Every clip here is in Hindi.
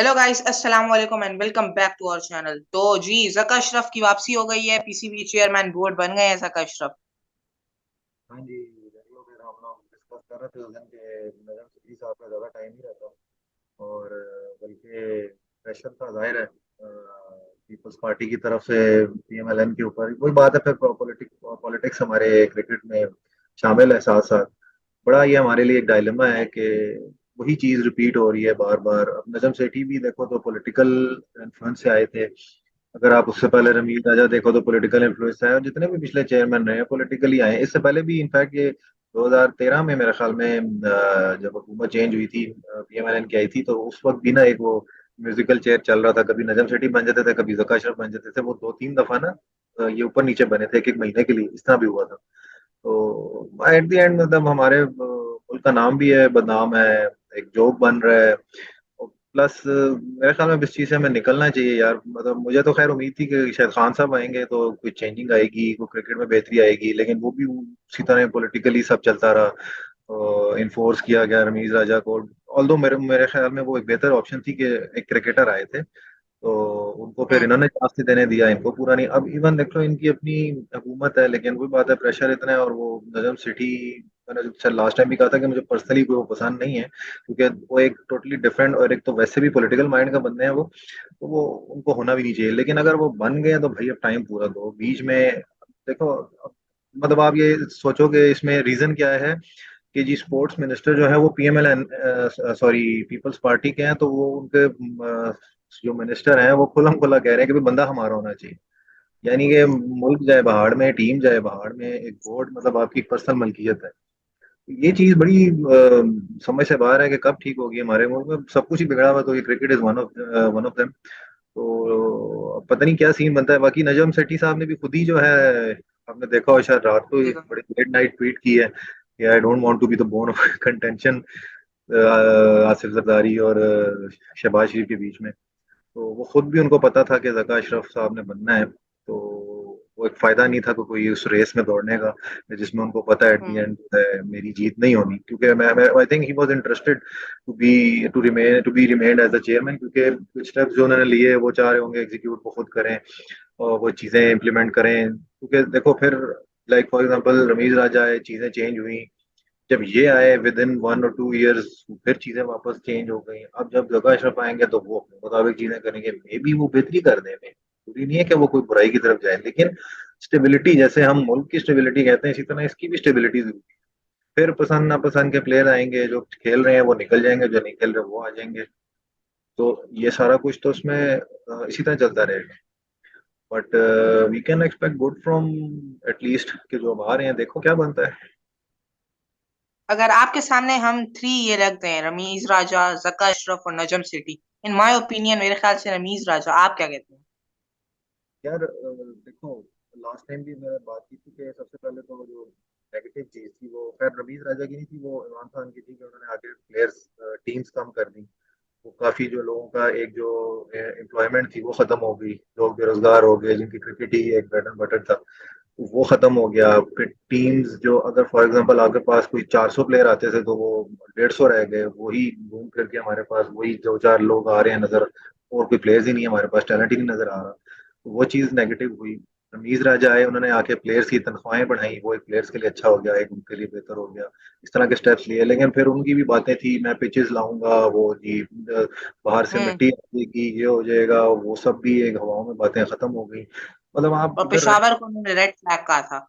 हेलो गाइस, अस्सलाम वालेकुम and welcome back to our channel. तो जी, ज़का अशरफ की वापसी हो गई है। पीसीबी चेयरमैन बोर्ड बन गए हैं ज़का अशरफ। हाँ जी। देख लो, फिर हम लोग डिस्कस कर रहे थे उस दिन के नजम सिद्दीकी साहब का ज़्यादा टाइम नहीं रहता। और बल्कि प्रेशर था, जाहिर है, पीपल्स पार्टी की तरफ से पीएमएलएन के ऊपर। वही बात है, फिर पॉलिटिक्स हमारे क्रिकेट में शामिल है साथ साथ। बड़ा ये हमारे लिए एक डायलेमा है कि वही चीज़ रिपीट हो रही है बार बार। अब नजम सेठी भी देखो तो पॉलिटिकल इन्फ्लुएंस से आए थे। अगर आप उससे पहले रमीज राजा देखो तो पॉलिटिकल इन्फ्लुएंस है, और जितने भी पिछले चेयरमैन रहे हैं पॉलिटिकली आए हैं। इससे पहले भी इनफैक्ट ये 2013 में मेरे ख्याल में जब हुकूमत चेंज हुई थी, पीएमएलएन की आई थी, तो उस वक्त भी ना एक वो म्यूजिकल चेयर चल रहा था। कभी नजम सेठी बन जाते थे, कभी ज़का अशरफ बन जाते थे। वो दो तीन दफा ना ये ऊपर नीचे बने थे, एक एक महीने के लिए, इस तरह भी हुआ था। तो एट द एंड मतलब हमारे मुल्क का नाम भी है, बदनाम है, एक जोक बन रहा है। प्लस मेरे ख्याल में इस चीज़ से हमें निकलना चाहिए यार। मतलब मुझे तो खैर उम्मीद थी कि शायद खान साहब आएंगे तो कुछ चेंजिंग आएगी, कोई क्रिकेट में बेहतरी आएगी, लेकिन वो भी उसी तरह पॉलिटिकली सब चलता रहा। तो इन्फोर्स किया गया रमीज राजा को। ऑल्दो मेरे मेरे ख्याल में वो एक बेहतर ऑप्शन थी कि एक क्रिकेटर आए थे, तो उनको फिर हम्म। इन्होंने चांस नहीं देने दिया, इनको पूरा नहीं। अब इवन देख लो, इनकी अपनी हुकूमत है, लेकिन वही बात है, प्रेशर इतना है। और वो नजम सिटी, मैंने जो लास्ट टाइम भी कहा था कि मुझे पर्सनली कोई वो पसंद नहीं है, क्योंकि वो एक टोटली डिफरेंट, और एक तो वैसे भी पॉलिटिकल माइंड का बंदे हैं वो। तो वो उनको होना भी नहीं चाहिए। लेकिन अगर वो बन गए तो भाई अब टाइम पूरा दो बीच में। देखो अब, मतलब आप ये सोचोगे इसमें रीजन क्या है कि जी स्पोर्ट्स मिनिस्टर जो है वो पीएमएल, सॉरी, पीपल्स पार्टी के हैं, तो वो उनके जो मिनिस्टर हैं वो खुलम खुला कह रहे हैं कि भाई बंदा हमारा होना चाहिए। यानी कि मुल्क जाए बाहर में, टीम जाए बाहर में, एक बोर्ड मतलब आपकी पर्सनल मलकियत है। ये चीज बड़ी समझ से बाहर है कि कब ठीक होगी। हमारे मुल्क में सब कुछ ही बिगड़ा हुआ, तो ये cricket is one of them. तो पता नहीं क्या सीन बनता है। बाकी नजम सेठी साहब ने भी खुद ही जो है, आपने देखा हो शायद, रात को एक देखो, बड़े लेट नाइट ट्वीट की है कि I don't want to be the bone of contention Asif Zardari और शहबाज शरीफ के बीच में। तो वो खुद भी, उनको पता था कि ज़का अशरफ साहब ने बनना है, तो वो एक फायदा नहीं था कोई उस रेस में दौड़ने का, जिसमें उनको पता है एट द हम्म, एंड मेरी जीत नहीं होनी। क्योंकि मैं I think he was interested to be remain as the chairman, क्योंकि कुछ स्टेप्स जो उन्होंने लिए वो चाह रहे होंगे एग्जीक्यूट वो खुद करें और वो चीज़ें इम्प्लीमेंट करें। क्योंकि देखो फिर, लाइक फॉर एग्जांपल रमीज राजा आए, चीज़ें चेंज हुई। जब ये आए विद इन 1 और 2 इयर्स, फिर चीजें वापस चेंज हो गई। अब जब जगह अशरफ आएंगे तो वो अपने मुताबिक चीजें करेंगे, मे बी वो बेहतरी कर दें। जरूरी नहीं है कि वो कोई बुराई की तरफ जाए, लेकिन स्टेबिलिटी, जैसे हम मुल्क की स्टेबिलिटी कहते हैं, इसी तरह इसकी भी स्टेबिलिटी जरूरी है। फिर पसंद नापसंद के प्लेयर आएंगे, जो खेल रहे हैं वो निकल जाएंगे, जो नहीं खेल रहे वो आ जाएंगे। तो ये सारा कुछ तो उसमें इसी तरह चलता रहेगा। But we can expect good from at least, कि जो अब आ रहे हैं, देखो क्या बनता है। अगर आपके सामने हम थ्री ये रख दें, रमीज राजा, ज़का अशरफ और Najam Sethi, in my opinion मेरे ख्याल से रमीज राजा। आप क्या कहते हैं? यार देखो, लास्ट टाइम भी मैंने बात की थी कि सबसे पहले तो जो नेगेटिव चीज थी वो खैर रमीज राजा की नहीं थी, वो इमरान खान की थी कि उन्होंने आगे प्लेयर्स टीम्स कम कर दी। वो काफी जो लोगों का एक जो एम्प्लॉयमेंट थी वो खत्म हो गई, लोग बेरोजगार हो गए, जिनकी क्रिकेट ही एक ब्रेड एंड बटर था, तो वो खत्म हो गया। फिर टीम्स जो, अगर फॉर एग्जांपल आपके पास कोई 400 प्लेयर आते थे तो वो 150 रह गए। वही घूम फिर के हमारे पास वही दो चार लोग आ रहे हैं नजर, और कोई प्लेयर्स ही नहीं है हमारे पास, टैलेंट ही नहीं नजर आ रहा। तो वो चीज नेगेटिव हुई। रमीज राजा आए, उन्होंने आके प्लेयर्स की तनख्वाहें बढ़ाई, वो एक प्लेयर्स के लिए अच्छा हो गया, एक उनके लिए बेहतर हो गया। इस तरह के स्टेप्स लिए। लेकिन फिर उनकी भी बातें थी, मैं पिचेस लाऊंगा, वो जी बाहर से हम्म। मिट्टी आएगी, ये हो जाएगा, वो सब भी एक हवाओं में बातें खत्म हो गई। मतलब आप और इधर, पेशावर को उन्होंने रेड फ्लैग कहा था।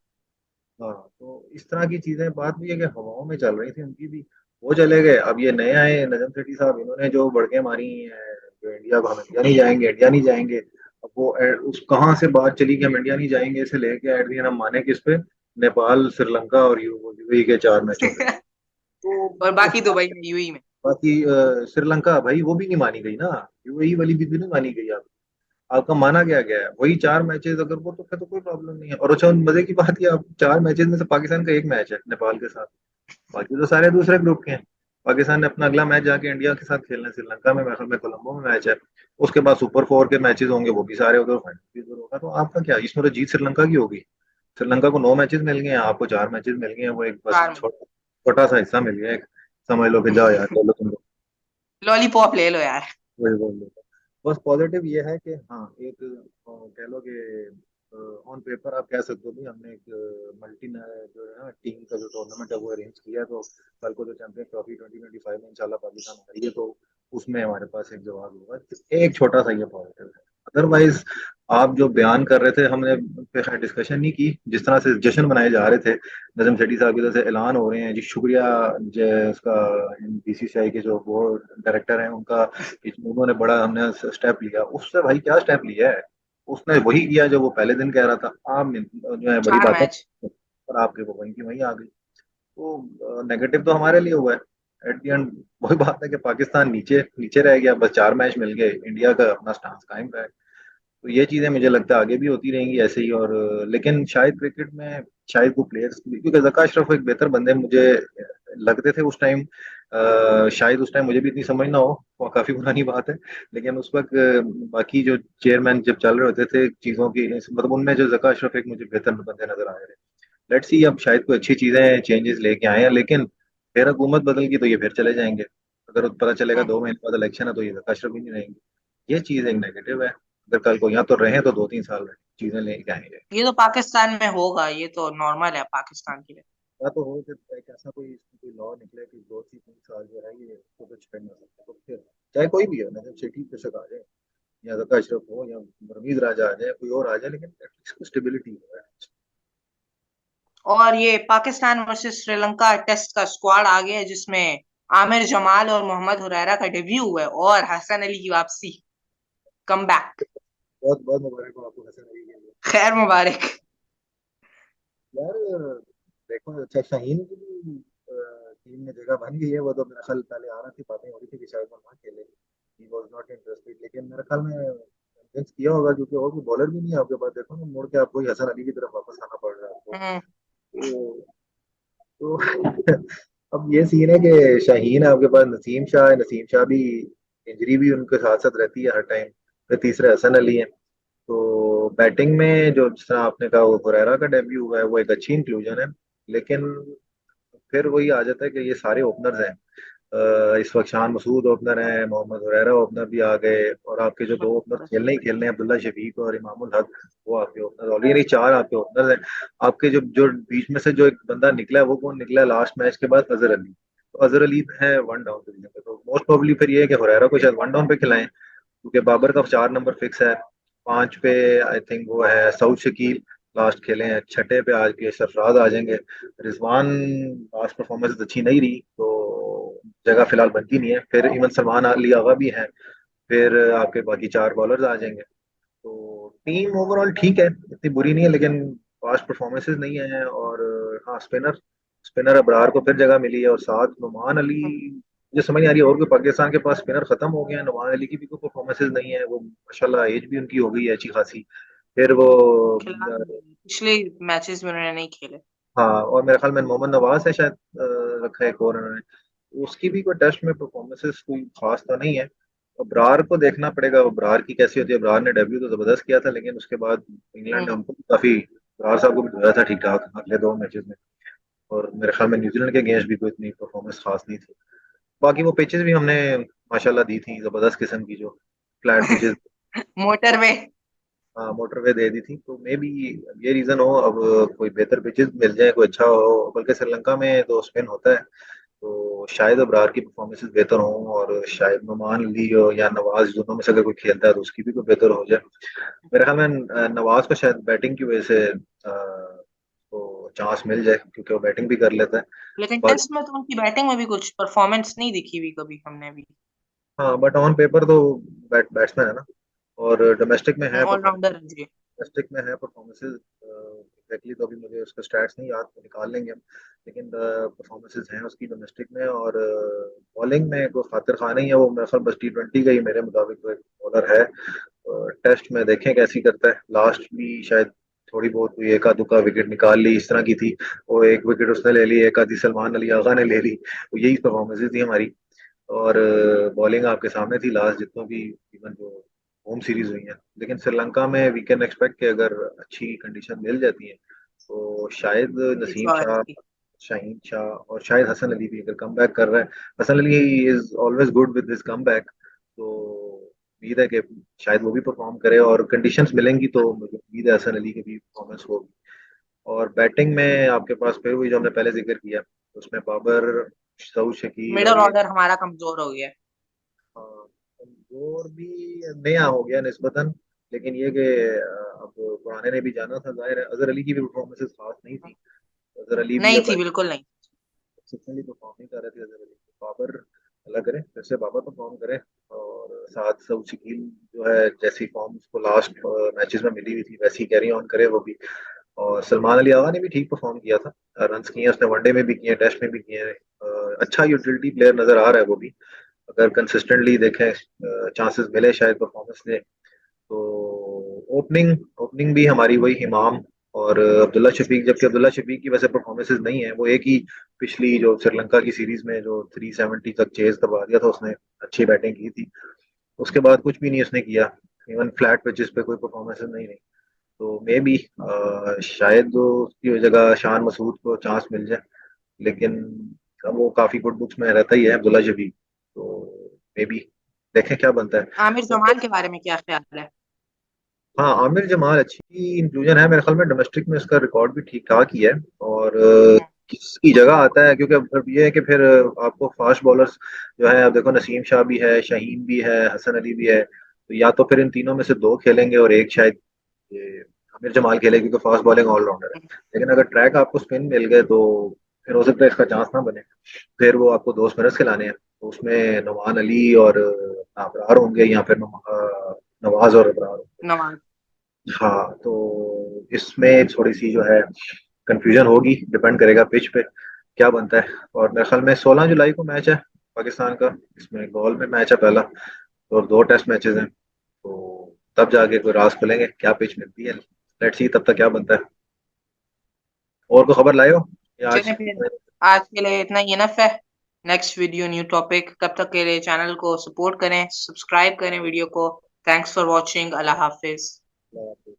हाँ, तो इस तरह की चीजें, बात भी है कि हवाओं में चल रही थी उनकी भी। वो चले गए, अब ये नए आए नजम सेठी साहब, इन्होंने जो बड़के मारी हैं, जो इंडिया, हम इंडिया नहीं जाएंगे, इंडिया नहीं जाएंगे। अब वो उस कहाँ से बात चली कि हम इंडिया नहीं जाएंगे, इसे लेके एट दी एंड हम माने किस पे, नेपाल, श्रीलंका और यूएई के 4 मैचों पे। तो और वो बाकी दुबई में, यूएई में। बाकी श्रीलंका भाई वो भी नहीं मानी गई ना, यूएई वाली भी नहीं मानी गई। आपका माना क्या गया है वही 4 मैचेस, अगर वो तो फिर तो कोई प्रॉब्लम नहीं है। और अच्छा, मजे की बात, ये आप 4 मैचेस में से पाकिस्तान का एक मैच है नेपाल के साथ, बाकी तो सारे दूसरे ग्रुप के हैं। पाकिस्तान ने अपना अगला मैच जाके इंडिया के साथ खेलना है श्रीलंका में, मेरे में कोलंबो में मैच है। उसके बाद सुपर 4 के मैचेस होंगे, वो भी सारे उधर, फाइनल भी उधर होगा। तो आपका क्या, इसमें तो जीत श्रीलंका की होगी। श्रीलंका को 9 मैचेस मिल गए हैं, आपको 4 मैचेस मिल गए हैं, वो एक बस कार में छोटा छोटा सा हिस्सा मिल गया है। समझ लो कि जाओ यार, चलो तुम लोग। लॉलीपॉप ले लो यार। वही बोल रहा था। बस पॉजिटिव ये है कि हाँ एक कह लो कि ऑन पेपर आप कह सकते हो भी हमने एक मल्टी जो है ना टीम का जो टूर्नामेंट है वो अरेंज किया, तो कल को जो चैंपियंस ट्रॉफी 2025 में इंशाल्लाह पाकिस्तान आ रही है तो उसमें हमारे पास एक जवाब होगा। एक छोटा सा ये पॉजिटिव है। अदरवाइज आप जो बयान कर रहे थे हमने उस पे खैर डिस्कशन नहीं की, जिस तरह से जश्न मनाए जा रहे थे नजम सेठी साहब की तरफ से ऐलान हो रहे हैं जी, शुक्रिया जो उसका बीसीसीआई के जो बोर्ड डायरेक्टर हैं उनका कि उन्होंने बड़ा हमने स्टेप लिया। उससे भाई क्या स्टेप लिया है? उसने वही किया जो वो पहले दिन कह रहा था। आप जो है बड़ी चार बातें मैच और आपके वो वहीं की वहीं आ गई। तो नेगेटिव तो हमारे लिए हुआ है। एट द एंड वही बात है कि पाकिस्तान नीचे नीचे रह गया, बस 4 मैच मिल गए, इंडिया का अपना स्टांस कायम रहा है। तो ये चीजें मुझे लगता है आगे भी होती रहेंगी ऐसे ही। और लेकिन शायद क्रिकेट में शायद वो प्लेयर्स, क्योंकि जका अशरफ एक बेहतर बंदे मुझे लगते थे उस टाइम। शायद उस टाइम मुझे भी इतनी समझ ना हो, वो काफी पुरानी बात है। लेकिन उस वक्त बाकी जो चेयरमैन जब चल रहे होते थे चीजों की, मतलब उनमें जो जका अशरफ एक मुझे बेहतर बंदे नजर आ रहे थे। लेट्स सी अब शायद कोई अच्छी चीजें चेंजेस लेके आए हैं, लेकिन फिर हुकूमत बदल गई तो ये फिर चले जाएंगे। अगर पता चलेगा 2 महीने बाद इलेक्शन है तो ये जका अशरफ भी नहीं रहेंगे। ये चीज एक नेगेटिव है। अगर कल को यहाँ तो रहे तो 2-3 साल रहे, चीजें लेके आएंगे। ये तो पाकिस्तान में होगा, ये तो नॉर्मल है पाकिस्तान के लिए। या तो हो कि एक ऐसा कोई कोई लॉ निकले कि 2 से 3 साल जो है ये इसको कुछ कर ना सकते, तो फिर चाहे कोई भी हो, नजर सिटी बेशक आ जाए या जका अशरफ हो या रमीज राजा आ जाए, कोई और आ जाए, लेकिन एटलीस्ट स्टेबिलिटी हो है। और ये पाकिस्तान वर्सेस श्रीलंका टेस्ट का स्क्वाड आ गया है, जिसमें आमिर जमाल और मोहम्मद हुरैरा का डेब्यू हुआ है और हसन अली की वापसी, कम बैक। बहुत बहुत मुबारक हो आपको हसन अली के लिए। खैर मुबारक। यार देखो, अच्छा शाहीन की भी टीम में जगह बन गई है। वो तो मेरा ख्याल पहले आ रही थी, बातें हो रही थी कि शायद वो ना खेले, ही वॉज नॉट इंटरेस्टेड, लेकिन मेरे ख्याल में कन्विंस किया होगा क्योंकि और कोई बॉलर भी नहीं है आपके पास। देखो ना मुड़ के आपको ही हसन अली की तरफ वापस आना पड़ रहा है आपको। हम्म। तो, अब ये सीन है कि शाहीन है आपके पास, नसीम शाह है, नसीम शाह भी इंजरी भी उनके साथ साथ रहती है हर टाइम। फिर तीसरे हसन अली है। तो बैटिंग में जो जिस तरह आपने कहा वो हुरैरा का डेब्यू हुआ है वो एक अच्छी इंक्लूजन है। लेकिन फिर वही आ जाता है कि ये सारे ओपनर्स हैं। इस वक्त शान मसूद ओपनर हैं, मोहम्मद हुरैरा ओपनर भी आ गए, और आपके जो 2 ओपनर खेलने ही खेलने हैं अब्दुल्ला शफीक और इमामुल हक, वो आपके ओपनर ऑलरेडी 4 आपके ओपनर हैं। आपके जो जो बीच में से जो एक बंदा निकला है वो कौन निकला है लास्ट मैच के बाद? अजहर अली। तो अजहर अली है 1 डाउन पोजीशन पे, तो मोस्ट प्रोबेबली फिर ये है कि हुरैरा को शायद 1 डाउन पे खिलाएं, क्योंकि बाबर का 4 नंबर फिक्स है। 5 पे आई थिंक वो है सऊद शकील, लास्ट खेले हैं। छठे पे आज के सरफराज आ जाएंगे। रिजवान लास्ट परफॉर्मेंस अच्छी नहीं रही तो जगह फिलहाल बनती नहीं है। फिर इवन सलमान अली आगा भी है। फिर आपके बाकी 4 बॉलर्स आ जाएंगे। तो टीम ओवरऑल ठीक है, इतनी बुरी नहीं है, लेकिन पास्ट परफॉर्मेंसेज नहीं है। और हाँ स्पिनर स्पिनर अबरार को फिर जगह मिली है, और साथ नुमान अली। मुझे समझ नहीं आ रही है और कोई पाकिस्तान के पास स्पिनर खत्म हो गया है। नुमान अली की भी कोई परफॉर्मेंसेज नहीं है, वो माशाल्लाह एज भी उनकी हो गई है अच्छी खासी। फिर वो खिला पिछले मैचेस में उन्होंने नहीं खेले। हाँ, और मेरे ख्याल में मोहम्मद नवाज है शायद रखा है एक और उन्होंने। उसकी भी कोई टेस्ट में परफॉर्मेंसेस कोई खास तो नहीं है। अबरार को देखना पड़ेगा अबरार की कैसी होती है। अबरार ने डेब्यू तो जबरदस्त किया था, लेकिन उसके बाद इंग्लैंड ने हम्म। उनको भी काफी, अबरार साहब को भी धोया था ठीक ठाक अगले 2 मैचेस में। और मेरे ख्याल में न्यूजीलैंड के अगेंस्ट भी कोई इतनी परफॉर्मेंस खास नहीं थी। बाकी वो पिचेस भी हमने माशाल्लाह दी थी जबरदस्त किस्म की, जो फ्लैट पिचेस, मोटरवे। मोटरवे दे दी थी। तो मे बी ये रीजन हो अब कोई बेहतर पिचेस मिल जाए, कोई अच्छा हो। बल्कि श्रीलंका में तो स्पिन होता है, तो शायद अबरार की परफॉर्मेंसेस बेहतर हों, और शायद नुमान अली हो या नवाज, दोनों में से अगर कोई खेलता है तो उसकी भी कोई बेहतर हो जाए। मेरे ख्याल में नवाज को शायद बैटिंग की वजह से तो चांस मिल जाए, क्योंकि वो बैटिंग भी कर लेता है। लेकिन बट टेस्ट में तो उनकी बैटिंग में भी कुछ परफॉर्मेंस नहीं दिखी हुई कभी हमने भी। हाँ, बट ऑन पेपर तो बैट्समैन है ना। और डोमेस्टिक में है ऑलराउंडर है जी। डिस्ट्रिक्ट में है परफॉर्मेंसेज एग्जैक्टली, तो अभी मुझे उसका स्टैट्स नहीं याद, तो निकाल लेंगे हम। लेकिन परफॉर्मेंसेज हैं उसकी डोमेस्टिक में। और बॉलिंग में कोई खातिर खान नहीं है, वो मेरे ख्याल बस T20 का ही मेरे मुताबिक तो एक बॉलर है। टेस्ट में देखें कैसी करता है। लास्ट भी शायद थोड़ी बहुत हुई, एका दुक्का विकेट निकाल ली इस तरह की थी। वो एक विकेट उसने ले ली, एक आधी सलमान अली आगा ने ले ली। तो यही परफॉर्मेंसेज थी हमारी। और बॉलिंग आपके सामने थी लास्ट जितनों भी, इवन जो होम सीरीज हुई है। लेकिन श्रीलंका में वी कैन एक्सपेक्ट कि अगर अच्छी कंडीशन मिल जाती है तो शायद इस नसीम बार शाह, की। शाहीन शाह और शायद हसन अली भी अगर कम बैक कर रहा है। Hasan Ali is always good with his come back. तो उम्मीद है कि शायद वो भी परफॉर्म करे, और कंडीशंस मिलेंगी तो मुझे उम्मीद है हसन अली की भी परफॉर्मेंस होगी। और बैटिंग में आपके पास फिर वही जो हमने पहले जिक्र किया, उसमें बाबर, सऊद, शकील और मिडल ये। ऑर्डर हमारा कमजोर हो गया है। हाँ, कमजोर भी नया हो गया निस्बतन, लेकिन ये कि अब पुराने ने भी जाना था, जाहिर है अजहर अली की भी परफॉर्मेंसेस खास नहीं थी। अजहर अली भी नहीं अब थी, बिल्कुल नहीं। कंसिस्टेंटली परफॉर्म नहीं कर रहे थे अजहर अली। बाबर अल्लाह करे फिर से बाबर परफॉर्म करे, और साथ सऊद शकील जो है जैसी फॉर्म उसको लास्ट मैचेस में मिली हुई थी वैसी कैरी ऑन करे वो भी। और सलमान अली आगा ने भी ठीक परफॉर्म किया था, रन्स किए उसने, वनडे में भी किए, टेस्ट में भी किए हैं। अच्छा यूटिलिटी प्लेयर नजर आ रहा है वो भी, अगर कंसिस्टेंटली देखें चांसेस मिले शायद परफॉर्मेंस दे तो। ओपनिंग ओपनिंग भी हमारी वही इमाम और अब्दुल्ला शफीक, जबकि अब्दुल्ला शफीक की वैसे परफॉर्मेंसेज नहीं है, वो एक ही पिछली जो श्रीलंका की सीरीज में जो 370 तक चेज करवा दिया था उसने, अच्छी बैटिंग की थी। उसके बाद कुछ भी नहीं उसने किया, इवन फ्लैट पिचेस पे कोई परफॉर्मेंसेज नहीं रही। तो मे बी शायद जो उसकी जगह शान मसूद को चांस मिल जाए, लेकिन अब वो काफी गुड बुक्स में रहता ही है अब्दुल्ला शफीक, तो मे बी देखें क्या बनता आमिर है। जमाल के बारे में क्या ख्याल है? हाँ, आमिर जमाल अच्छी इंक्लूजन है मेरे ख्याल में, डोमेस्टिक में इसका रिकॉर्ड भी ठीक ठाक ही है। और किसकी जगह आता है, क्योंकि अब ये है कि फिर आपको फास्ट बॉलर्स जो है, अब देखो नसीम शाह भी है, शाहीन भी है, हसन अली भी है, तो या तो फिर इन तीनों में से दो खेलेंगे और एक शायद ये आमिर जमाल खेले, क्योंकि फास्ट बॉलिंग ऑलराउंडर है। लेकिन अगर ट्रैक आपको स्पिन मिल गए तो फिर हो सकता है इसका चांस ना बने। फिर वो आपको दो स्पिनर्स खिलाने हैं, तो उसमें नुमान अली और अबरार होंगे, या फिर नवाज और अबरार होंगे। नवाज। हाँ, तो इसमें थोड़ी सी जो है कंफ्यूजन होगी, डिपेंड करेगा पिच पे क्या बनता है। और मेरे ख्याल में 16 जुलाई को मैच है पाकिस्तान का, इसमें गॉल में मैच है पहला, और दो टेस्ट मैचेस हैं, तो तब जाके कोई राज खुलेंगे क्या पिच मिलती है। लेट्स सी तब तक क्या बनता है। और को खबर लाए हो या आज? चलिए फिर, आज के लिए इतना ही इनफ है। नेक्स्ट वीडियो न्यू टॉपिक, तब तक के लिए चैनल को सपोर्ट करें, सब्सक्राइब करें वीडियो को। Thanks for watching. Allah Hafiz.